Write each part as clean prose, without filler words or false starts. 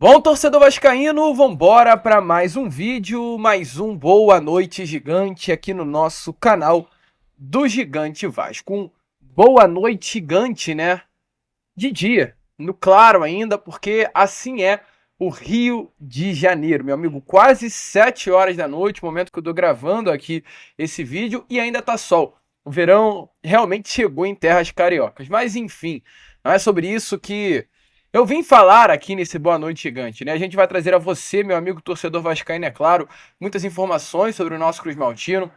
Bom, torcedor vascaíno, vambora para mais um vídeo, mais um Boa Noite Gigante aqui no nosso canal do Gigante Vasco. Um Boa Noite Gigante, né? De dia, no claro ainda, porque assim é o Rio de Janeiro, meu amigo. Quase 7 horas da noite, momento que eu tô gravando aqui esse vídeo e ainda tá sol. O verão realmente chegou em terras cariocas. Mas enfim, não é sobre isso que eu vim falar aqui nesse Boa Noite Gigante, né? A gente vai trazer a você, meu amigo torcedor vascaíno, é claro, muitas informações sobre o nosso Cruz Maltino,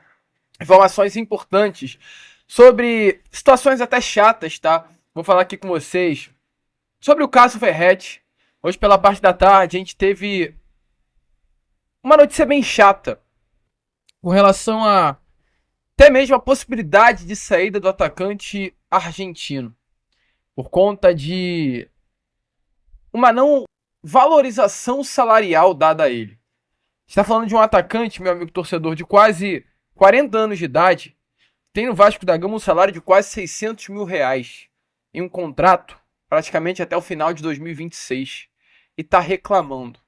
informações importantes sobre situações até chatas, tá? Vou falar aqui com vocês sobre o caso Verratti. Hoje pela parte da tarde a gente teve uma notícia bem chata com relação a até mesmo a possibilidade de saída do atacante argentino por conta de uma não valorização salarial dada a ele. Está falando de um atacante, meu amigo torcedor, de quase 40 anos de idade, tem no Vasco da Gama um salário de quase 600 mil reais em um contrato praticamente até o final de 2026 e está reclamando.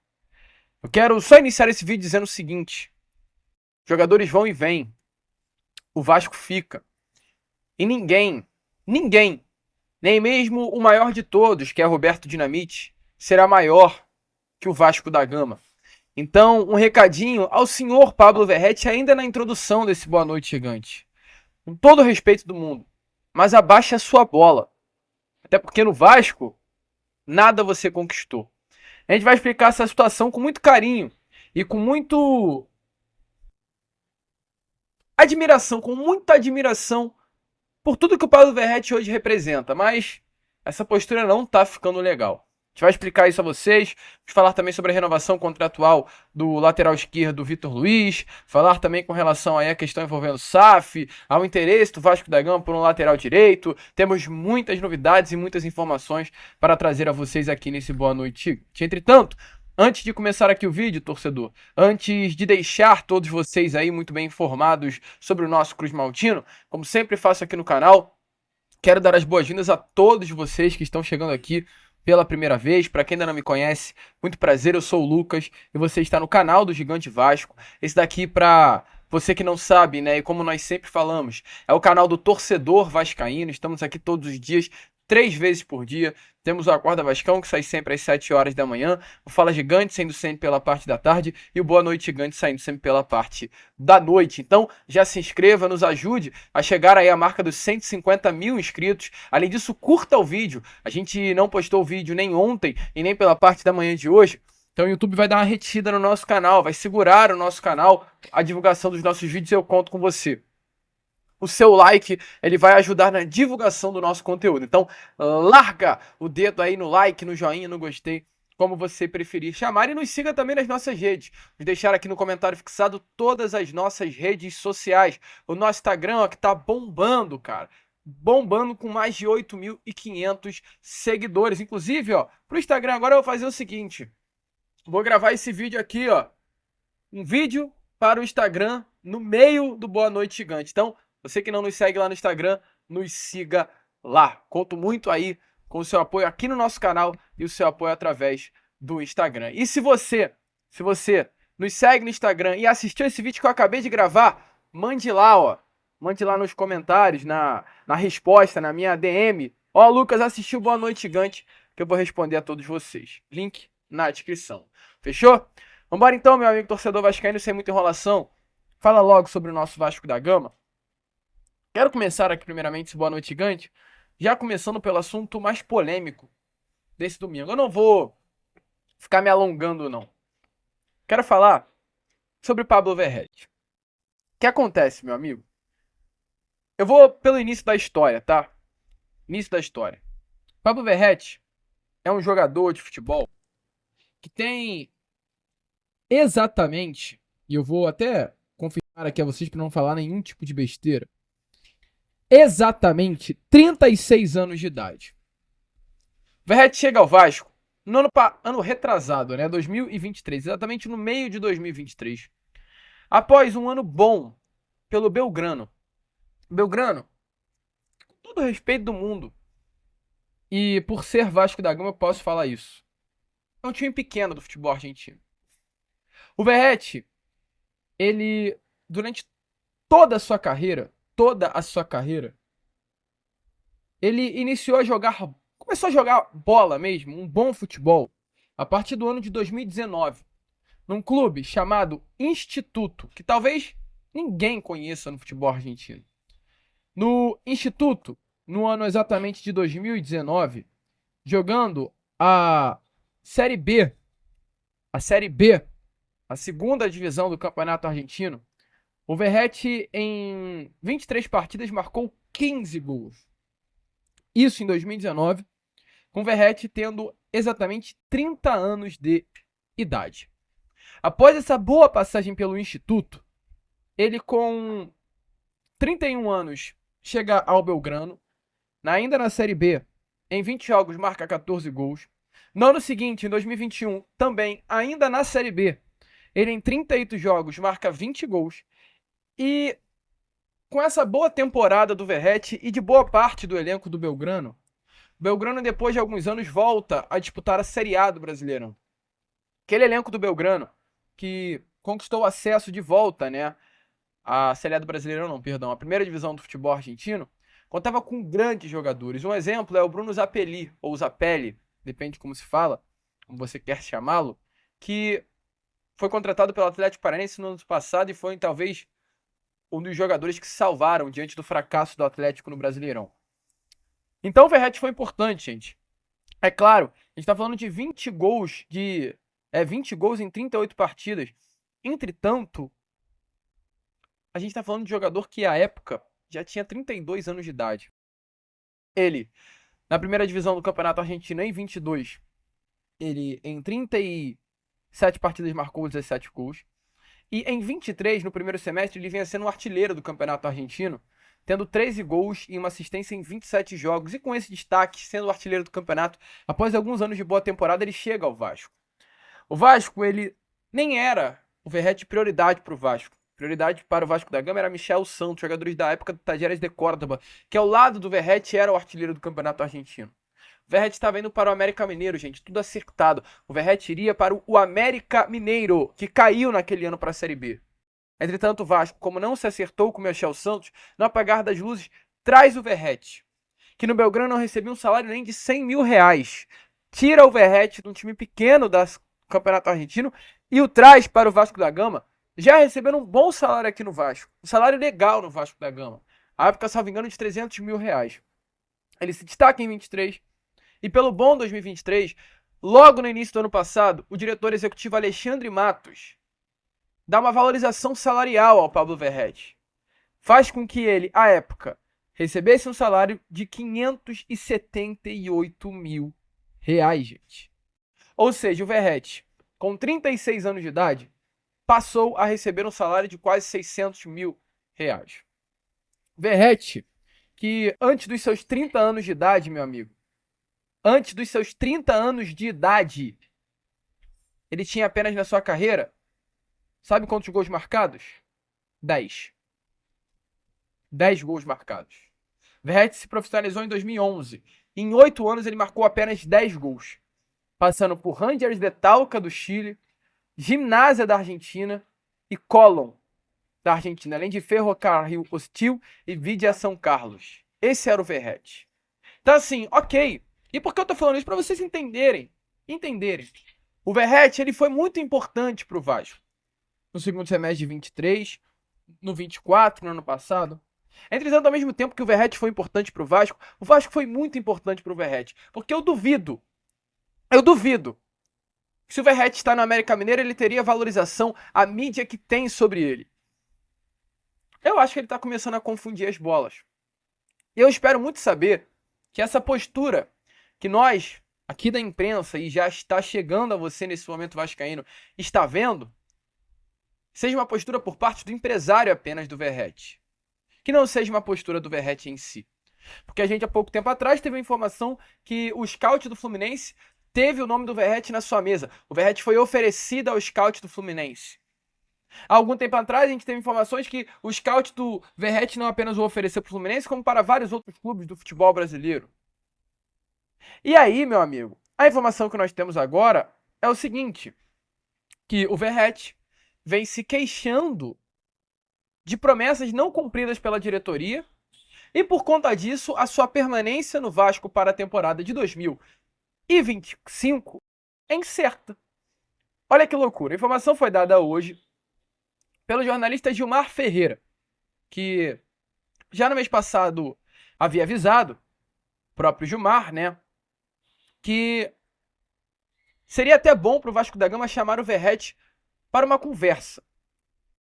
Eu quero só iniciar esse vídeo dizendo o seguinte: jogadores vão e vêm, o Vasco fica e ninguém, nem mesmo o maior de todos, que é Roberto Dinamite, será maior que o Vasco da Gama. Então, um recadinho ao senhor Pablo Verratti ainda na introdução desse Boa Noite Gigante. Com todo o respeito do mundo, mas abaixe a sua bola. Até porque no Vasco, nada você conquistou. A gente vai explicar essa situação com muito carinho e com muito admiração, com muita admiração por tudo que o Pablo Verratti hoje representa, mas essa postura não tá ficando legal. A gente vai explicar isso a vocês, vamos falar também sobre a renovação contratual do lateral esquerdo Vitor Luiz, falar também com relação aí à questão envolvendo o SAF, ao interesse do Vasco da Gama por um lateral direito. Temos muitas novidades e muitas informações para trazer a vocês aqui nesse Boa Noite. Entretanto, antes de começar aqui o vídeo, torcedor, antes de deixar todos vocês aí muito bem informados sobre o nosso Cruz Maltino, como sempre faço aqui no canal, quero dar as boas-vindas a todos vocês que estão chegando aqui pela primeira vez. Para quem ainda não me conhece, muito prazer, eu sou o Lucas e você está no canal do Gigante Vasco. Esse daqui, para você que não sabe, né, e como nós sempre falamos, é o canal do torcedor vascaíno. Estamos aqui todos os dias, 3 vezes por dia. Temos o Acorda Vascão, que sai sempre às 7 horas da manhã. O Fala Gigante, saindo sempre pela parte da tarde. E o Boa Noite Gigante, saindo sempre pela parte da noite. Então, já se inscreva, nos ajude a chegar aí à marca dos 150 mil inscritos. Além disso, curta o vídeo. A gente não postou o vídeo nem ontem e nem pela parte da manhã de hoje. Então o YouTube vai dar uma retida no nosso canal, vai segurar o nosso canal, a divulgação dos nossos vídeos, eu conto com você. O seu like, ele vai ajudar na divulgação do nosso conteúdo. Então, larga o dedo aí no like, no joinha, no gostei, como você preferir chamar. E nos siga também nas nossas redes. Vou deixar aqui no comentário fixado todas as nossas redes sociais. O nosso Instagram, ó, que tá bombando, cara. Bombando com mais de 8.500 seguidores. Inclusive, ó, pro Instagram agora eu vou fazer o seguinte. Vou gravar esse vídeo aqui, ó. Um vídeo para o Instagram no meio do Boa Noite Gigante. Então, você que não nos segue lá no Instagram, nos siga lá. Conto muito aí com o seu apoio aqui no nosso canal e o seu apoio através do Instagram. E se você nos segue no Instagram e assistiu esse vídeo que eu acabei de gravar, mande lá, ó. Mande lá nos comentários, na resposta, na minha DM. Ó, Lucas, assistiu Boa Noite Gigante, que eu vou responder a todos vocês. Link na descrição. Fechou? Vambora então, meu amigo torcedor vascaíno, sem muita enrolação. Fala logo sobre o nosso Vasco da Gama. Quero começar aqui primeiramente esse Boa Noite Gigante, já começando pelo assunto mais polêmico desse domingo. Eu não vou ficar me alongando, não. Quero falar sobre Pablo Verratti. O que acontece, meu amigo? Eu vou pelo início da história, tá? Início da história. Pablo Verratti é um jogador de futebol que tem exatamente, e eu vou até confirmar aqui a vocês para não falar nenhum tipo de besteira, exatamente 36 anos de idade. Verratti chega ao Vasco no ano retrasado, né, 2023, exatamente no meio de 2023, após um ano bom pelo Belgrano. Belgrano, com todo o respeito do mundo, e por ser Vasco da Gama eu posso falar isso. é um time pequeno do futebol argentino. O Verratti, ele, durante toda a sua carreira, ele começou a jogar bola mesmo, um bom futebol, a partir do ano de 2019, num clube chamado Instituto, que talvez ninguém conheça no futebol argentino. No Instituto, no ano exatamente de 2019, jogando a Série B, a segunda divisão do Campeonato Argentino, o Verratti em 23 partidas marcou 15 gols. Isso em 2019, com o Verratti tendo exatamente 30 anos de idade. Após essa boa passagem pelo Instituto, ele com 31 anos chega ao Belgrano, ainda na Série B, em 20 jogos marca 14 gols. No ano seguinte, em 2021, também ainda na Série B, ele em 38 jogos marca 20 gols. E com essa boa temporada do Verratti e de boa parte do elenco do Belgrano, o Belgrano depois de alguns anos volta a disputar a Série A do Brasileirão. Aquele elenco do Belgrano que conquistou acesso de volta, né? A Série A do Brasileirão não, perdão, a primeira divisão do futebol argentino, contava com grandes jogadores. Um exemplo é o Bruno Zapelli, ou Zapelli, depende de como se fala, como você quer chamá-lo, que foi contratado pelo Atlético Paranaense no ano passado e foi talvez um dos jogadores que se salvaram diante do fracasso do Atlético no Brasileirão. Então o Verratti foi importante, gente. É claro, a gente está falando de 20 gols em 38 partidas. Entretanto, a gente está falando de jogador que, à época, já tinha 32 anos de idade. Ele, na primeira divisão do Campeonato Argentino, em 22, ele, em 37 partidas, marcou 17 gols. E em 23, no primeiro semestre, ele vinha sendo o artilheiro do Campeonato Argentino, tendo 13 gols e uma assistência em 27 jogos. E com esse destaque, sendo o artilheiro do campeonato, após alguns anos de boa temporada, ele chega ao Vasco. O Vasco, ele nem era o Verratti prioridade para o Vasco. Prioridade para o Vasco da Gama era Michel Santos, jogadores da época do Talleres de Córdoba, que ao lado do Verratti era o artilheiro do Campeonato Argentino. O Verratti estava indo para o América Mineiro, gente, tudo acertado. O Verratti iria para o América Mineiro, que caiu naquele ano para a Série B. Entretanto, o Vasco, como não se acertou com o Michel Santos, no apagar das luzes, traz o Verratti, que no Belgrano não recebia um salário nem de 100 mil reais. Tira o Verratti de um time pequeno do Campeonato Argentino e o traz para o Vasco da Gama, já recebendo um bom salário aqui no Vasco. Um salário legal no Vasco da Gama. A época, salvo engano, de 300 mil reais. Ele se destaca em 23. E pelo bom 2023, logo no início do ano passado, o diretor executivo Alexandre Matos dá uma valorização salarial ao Pablo Verratti. Faz com que ele, à época, recebesse um salário de 578 mil reais, gente. Ou seja, o Verratti, com 36 anos de idade, passou a receber um salário de quase 600 mil reais. Verratti, que antes dos seus 30 anos de idade, meu amigo, antes dos seus 30 anos de idade, ele tinha apenas na sua carreira, sabe quantos gols marcados? 10. 10 gols marcados. Verratti se profissionalizou em 2011. Em 8 anos ele marcou apenas 10 gols. Passando por Rangers de Talca do Chile, Gimnasia da Argentina e Colón da Argentina, além de Ferrocarril Hostil e Vidia São Carlos. Esse era o Verratti. Então assim, ok. E por que eu tô falando isso? Para vocês entenderem. O Verratti, ele foi muito importante pro Vasco. No segundo semestre de 23, no 24, no ano passado. Entretanto, ao mesmo tempo que o Verratti foi importante pro Vasco, o Vasco foi muito importante pro Verratti. Porque eu duvido que se o Verratti está no América Mineiro, ele teria valorização, a mídia que tem sobre ele. Eu acho que ele está começando a confundir as bolas. E eu espero muito saber que essa postura que nós, aqui da imprensa, e já está chegando a você nesse momento vascaíno, está vendo, seja uma postura por parte do empresário apenas do Verratti. Que não seja uma postura do Verratti em si. Porque a gente, há pouco tempo atrás, teve a informação que o scout do Fluminense teve o nome do Verratti na sua mesa. O Verratti foi oferecido ao scout do Fluminense. Há algum tempo atrás, a gente teve informações que o scout do Verratti não apenas o ofereceu para o Fluminense, como para vários outros clubes do futebol brasileiro. E aí, meu amigo, a informação que nós temos agora é o seguinte, que o Verratti vem se queixando de promessas não cumpridas pela diretoria e, por conta disso, a sua permanência no Vasco para a temporada de 2025 é incerta. Olha que loucura. A informação foi dada hoje pelo jornalista Gilmar Ferreira, que já no mês passado havia avisado, próprio Gilmar, né, que seria até bom para o Vasco da Gama chamar o Verratti para uma conversa,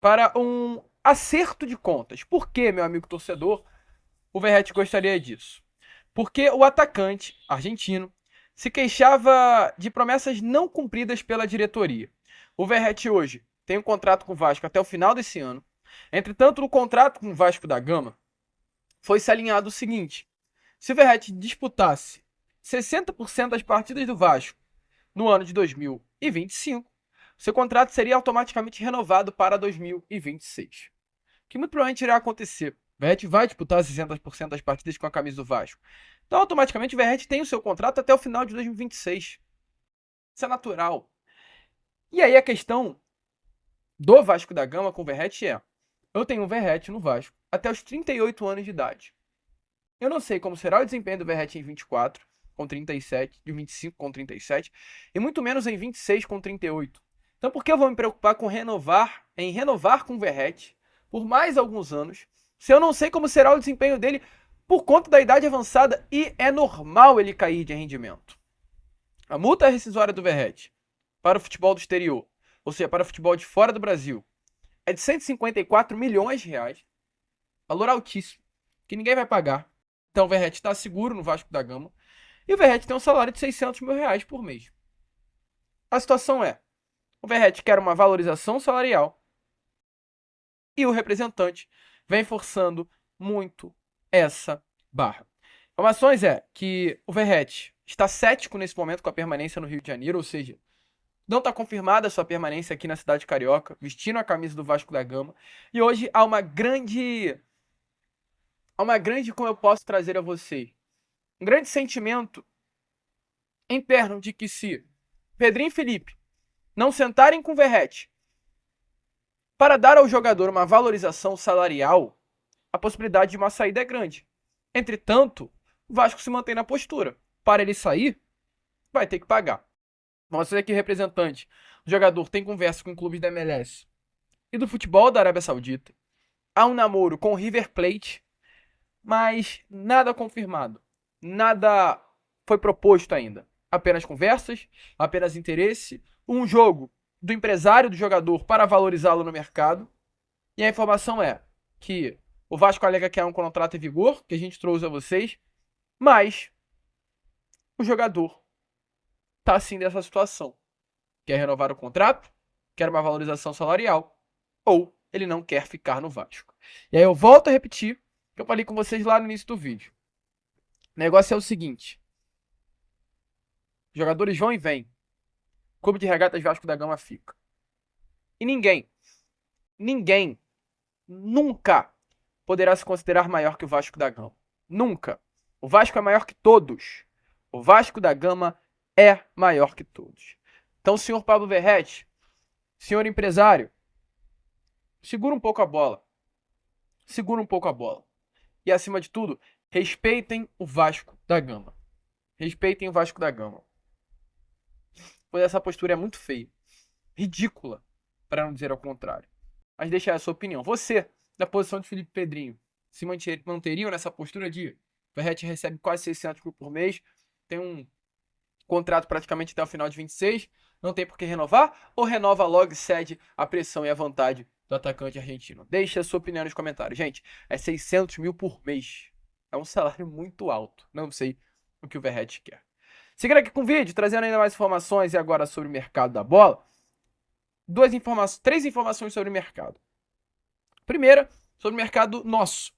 para um acerto de contas. Por que, meu amigo torcedor, o Verratti gostaria disso? Porque o atacante argentino se queixava de promessas não cumpridas pela diretoria. O Verratti hoje tem um contrato com o Vasco até o final desse ano. Entretanto, no contrato com o Vasco da Gama, foi se alinhado o seguinte: se o Verratti disputasse 60% das partidas do Vasco no ano de 2025, seu contrato seria automaticamente renovado para 2026. Que muito provavelmente irá acontecer. O Verratti vai disputar 60% das partidas com a camisa do Vasco. Então, automaticamente, o Verratti tem o seu contrato até o final de 2026. Isso é natural. E aí a questão do Vasco da Gama com o Verratti é: eu tenho um Verratti no Vasco até os 38 anos de idade. Eu não sei como será o desempenho do Verratti em 24 com 37, de 25 com 37, e muito menos em 26 com 38. Então por que eu vou me preocupar em renovar com o Verratti por mais alguns anos, se eu não sei como será o desempenho dele por conta da idade avançada e é normal ele cair de rendimento? A multa rescisória do Verratti para o futebol do exterior, ou seja, para o futebol de fora do Brasil, é de 154 milhões de reais. Valor altíssimo, que ninguém vai pagar. Então o Verratti está seguro no Vasco da Gama. E o Verratti tem um salário de 600 mil reais por mês. A situação é: o Verratti quer uma valorização salarial e o representante vem forçando muito essa barra. Informações é que o Verratti está cético nesse momento com a permanência no Rio de Janeiro, ou seja, não está confirmada a sua permanência aqui na cidade carioca, vestindo a camisa do Vasco da Gama. E hoje há uma grande, como eu posso trazer a vocês, um grande sentimento interno de que se Pedrinho e Felipe não sentarem com o Verratti para dar ao jogador uma valorização salarial, a possibilidade de uma saída é grande. Entretanto, o Vasco se mantém na postura. Para ele sair, vai ter que pagar. Mostra aqui o representante. O jogador tem conversa com clubes da MLS e do futebol da Arábia Saudita. Há um namoro com o River Plate, mas nada confirmado. Nada foi proposto ainda. Apenas conversas, apenas interesse, um jogo do empresário do jogador para valorizá-lo no mercado. E a informação é que o Vasco alega que há um contrato em vigor, que a gente trouxe a vocês, mas o jogador está assim dessa situação. Quer renovar o contrato, quer uma valorização salarial, ou ele não quer ficar no Vasco. E aí eu volto a repetir o que eu falei com vocês lá no início do vídeo. O negócio é o seguinte: jogadores vão e vêm. Clube de Regatas Vasco da Gama fica. E ninguém, nunca poderá se considerar maior que o Vasco da Gama. Nunca. O Vasco é maior que todos. O Vasco da Gama é maior que todos. Então, senhor Pablo Verratti, senhor empresário, segura um pouco a bola. Segura um pouco a bola. E, acima de tudo, respeitem o Vasco da Gama. Respeitem o Vasco da Gama. Pois essa postura é muito feia. Ridícula, para não dizer ao contrário. Mas deixa aí a sua opinião. Você, da posição de Felipe Pedrinho, se manteriam nessa postura de o Verratti recebe quase 600 mil por mês, tem um contrato praticamente até o final de 26, não tem por que renovar, ou renova logo e cede a pressão e a vontade do atacante argentino? Deixe a sua opinião nos comentários. Gente, é 600 mil por mês. É um salário muito alto. Não sei o que o Verratti quer. Seguindo aqui com o vídeo, trazendo ainda mais informações e agora sobre o mercado da bola. Três informações sobre o mercado. Primeira, sobre o mercado nosso.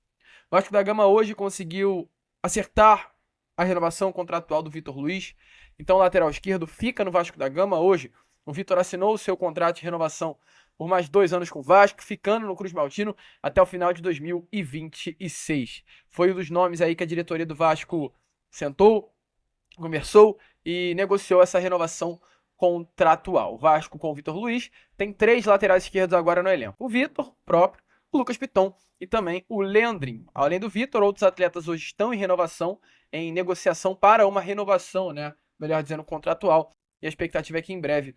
O Vasco da Gama hoje conseguiu acertar a renovação contratual do Vitor Luiz. Então o lateral esquerdo fica no Vasco da Gama hoje. O Vitor assinou o seu contrato de renovação por mais 2 anos com o Vasco, ficando no Cruz Maltino até o final de 2026. Foi um dos nomes aí que a diretoria do Vasco sentou, conversou e negociou essa renovação contratual. O Vasco com o Vitor Luiz tem 3 laterais esquerdos agora no elenco. O Vitor, próprio, o Lucas Piton e também o Leandrinho. Além do Vitor, outros atletas hoje estão em renovação, em negociação para uma renovação, né? Melhor dizendo, contratual. E a expectativa é que em breve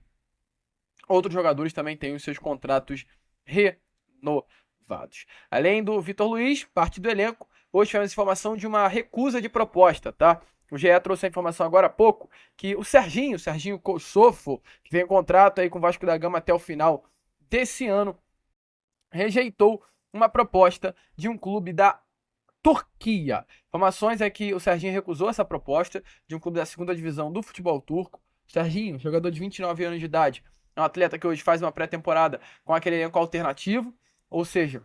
outros jogadores também tenham os seus contratos renovados. Além do Vitor Luiz, parte do elenco, hoje tivemos informação de uma recusa de proposta, tá? O GE trouxe a informação agora há pouco que o Serginho Kossofo, que tem um contrato aí com o Vasco da Gama até o final desse ano, rejeitou uma proposta de um clube da Turquia. Informações é que o Serginho recusou essa proposta de um clube da segunda divisão do futebol turco. Serginho, jogador de 29 anos de idade, é um atleta que hoje faz uma pré-temporada com aquele elenco alternativo, ou seja,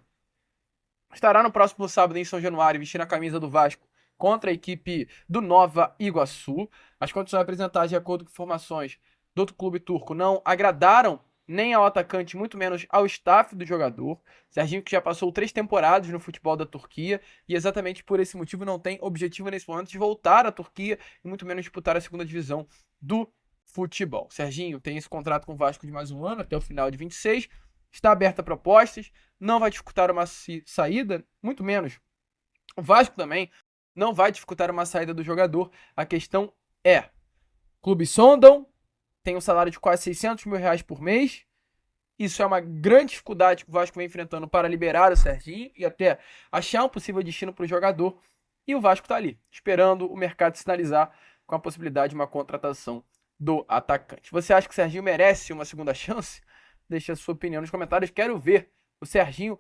estará no próximo sábado em São Januário vestindo a camisa do Vasco contra a equipe do Nova Iguaçu. As condições apresentadas de acordo com informações do outro clube turco não agradaram nem ao atacante, muito menos ao staff do jogador. Serginho que já passou 3 temporadas no futebol da Turquia e exatamente por esse motivo não tem objetivo nesse momento de voltar à Turquia e muito menos disputar a segunda divisão do futebol. Serginho tem esse contrato com o Vasco de mais um ano, até o final de 26, está aberto a propostas, não vai dificultar uma saída, muito menos. O Vasco também não vai dificultar uma saída do jogador. A questão é, clubes sondam, tem um salário de quase 600 mil reais por mês. Isso é uma grande dificuldade que o Vasco vem enfrentando para liberar o Serginho e até achar um possível destino para o jogador. E o Vasco está ali, esperando o mercado sinalizar com a possibilidade de uma contratação do atacante. Você acha que o Serginho merece uma segunda chance? Deixa a sua opinião nos comentários. Quero ver o Serginho.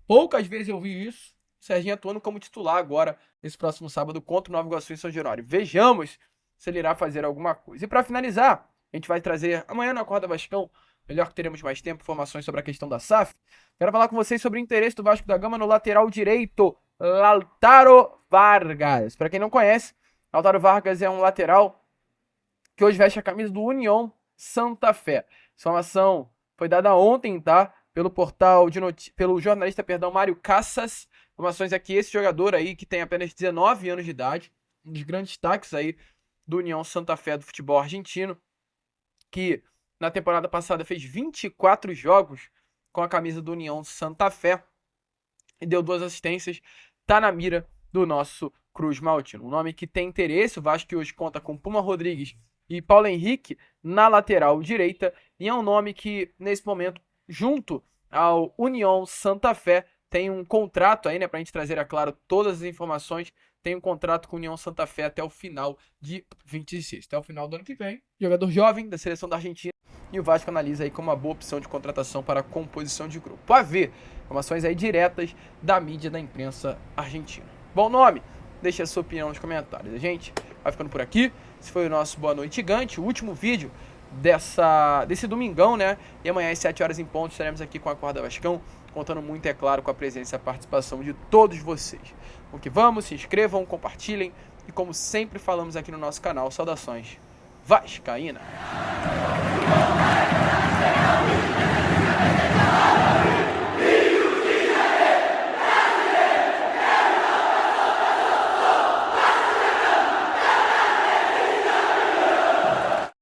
Poucas vezes eu vi isso. O Serginho atuando como titular agora, nesse próximo sábado, contra o Nova Iguaçu em São Januário. Vejamos se ele irá fazer alguma coisa. E para finalizar, a gente vai trazer amanhã no Acorda Vascão, melhor que teremos mais tempo, informações sobre a questão da SAF. Quero falar com vocês sobre o interesse do Vasco da Gama no lateral direito, Lautaro Vargas. Para quem não conhece, Lautaro Vargas é um lateral que hoje veste a camisa do União Santa Fé. Essa informação foi dada ontem, tá? Pelo portal pelo jornalista, Mário Cassas. Informações é que esse jogador aí, que tem apenas 19 anos de idade, um dos grandes destaques aí do União Santa Fé do futebol argentino, que na temporada passada fez 24 jogos com a camisa do União Santa Fé e deu 2 assistências, tá na mira do nosso Cruz Maltino. Um nome que tem interesse, o Vasco que hoje conta com Puma Rodrigues e Paulo Henrique na lateral direita, e é um nome que, nesse momento, junto ao União Santa Fé, tem um contrato aí, né, pra gente trazer, é claro, todas as informações, tem um contrato com o União Santa Fé até o final de 26, até o final do ano que vem. Jogador jovem da seleção da Argentina, e o Vasco analisa aí como uma boa opção de contratação para a composição de grupo. Pode ver, informações aí diretas da mídia da imprensa argentina. Bom nome? Deixe a sua opinião nos comentários. A gente vai ficando por aqui. Esse foi o nosso Boa Noite Gigante, o último vídeo desse domingão, né? E amanhã às 7 horas em ponto estaremos aqui com a Acorda Vascão, contando muito, é claro, com a presença e a participação de todos vocês. O que vamos, se inscrevam, compartilhem e, como sempre falamos aqui no nosso canal, saudações vascaína.